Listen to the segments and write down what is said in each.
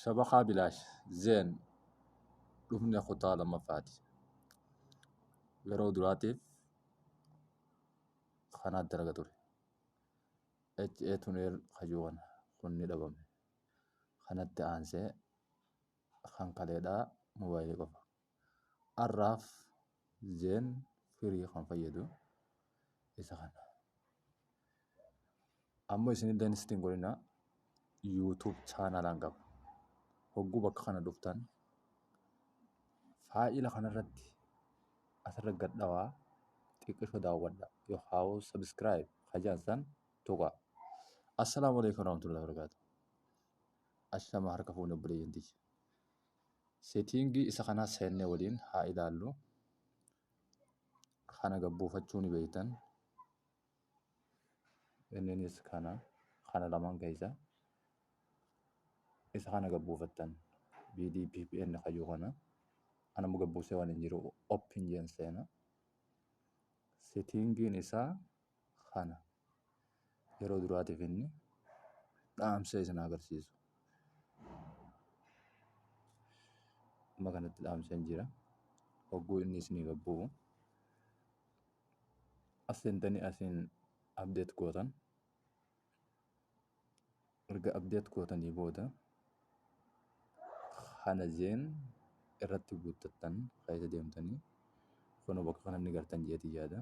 Shabakaa Bilaash Zeen dhufne kutaa lamaffaati. Yeroo duraatiif kanaa dalaga ture. HA tunnel kajuwan kun ni dhabame. Kanatti aansee kan kaleedhaa moobaayilii qofa. Arraaf Zeen firii kan fayyadu isa kana. Ammoo isinillee nistiin godhina YouTube chaanalaan qaba. Hogguu bakka kana dhuftan faa'ila kanarratti asirra gadhawaa xiqqishoo daawwadha yookaan subscribe hajaan tuqa. Assalaamu alaikum warahmatullahi wabarakatuh. Ashama harka fuunee obboleeyyantii. Seetiingii isa kanaa seennee waliin haa ilaallu. Kana gabbuufachuu ni beektan. Innis kana lamaan keessa isa kana gabbuufattan BDPPN kajuu kana ana mu gabbuusee waan hin jiru open jenseena. Seetiingiin isaa kana yeroo duraatiif inni dhaamsee isin agarsiisu. Amma kanatti dhaamseen jira. Hogguu inni isinii gabbuu. Asintanii asin update gootan. Erga update gootanii booda kana Zeen irratti guuttattan keessa deemtanii kun bakka kanatti gartan jeetii yaada.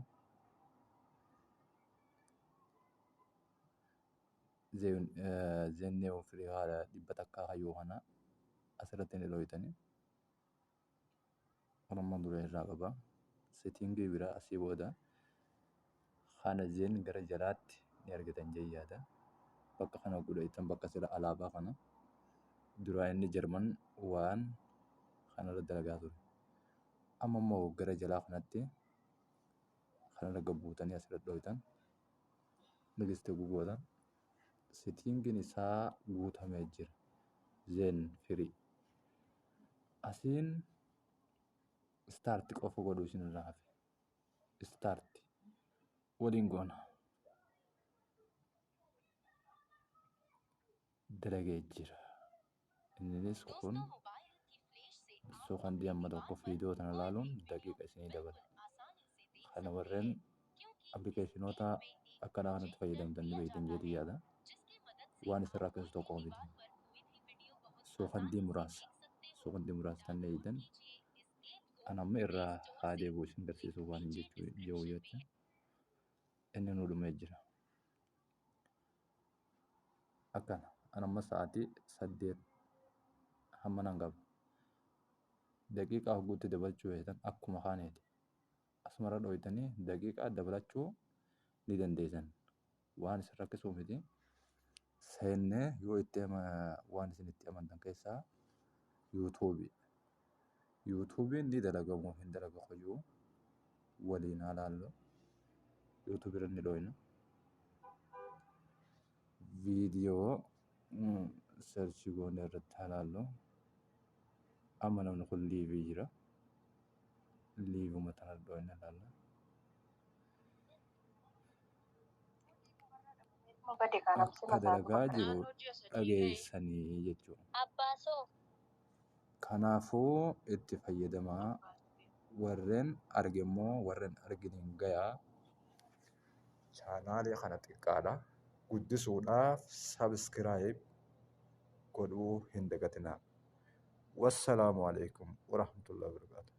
Zeen neewu firii haala dhibba takkaa hayyuu kana asirratti ni dhooytanii. Kanammaan dura irraa qaba. Seetiingii biraa asii booda kana Zeen gara jalaatti ni argitan jee yaada. Bakka kana godhatan bakka sila alaabaa kana duraa inni Jarman waan kanarra dalagaa ture. Amma immoo gara jalaa kanatti kanarra gabbuutanii asirratti dhooytan nigiste gugootan seetiingiin isaa guutamee jira. Zeen firii asiin start qofa godhuu isinirraa hafe. Start waliin goona. Dalagee jira. Innis kun sookandii amma tokko viidiyoo tana ilaaluun daqiiqa isinii dabala. Kana warreen appilikeeshinoota akkanaa kanatti fayyadamtan ni beektan jedhii yaada. Waan isirraa keessu tokko miti. Sookandii muraasa kan leeyyitan. An amma irraa haa deebi'u isin garsiisuu waan hin jechuu jecha inni nu dhumee jira. Akkana an amma sa'aatii 8 hamma nan qaba. Daqiiqaa hogguutti dabalchuu feetan akkuma kaaneeti. Asumarra dhooytanii daqiiqaa dabalachuu ni dandeessan. Waan isin rakkisuu miti. Seennee yoo itti waan isin itti amantan keessaa yuutuubiin ni dalagamu hin dalaga hoyyuu waliin haa laallu. Yuutuubiirra ni dhooyna. Viidiyoo searchii goonee irratti haa laallu. Amma namni kun liivii jira. Liivuma tana dhooyna laalla. Akka dalagaa jiru dhageessanii jechuudha. Kanaafuu itti fayyadamaa. Warreen arge immoo warreen arginiin gayaa chaanaalee kana xiqqaadha. Guddisuudhaaf subscribe godhuu hin dagatinaa. Wassalaamu alaikum warahmatullahi wabarakatuh.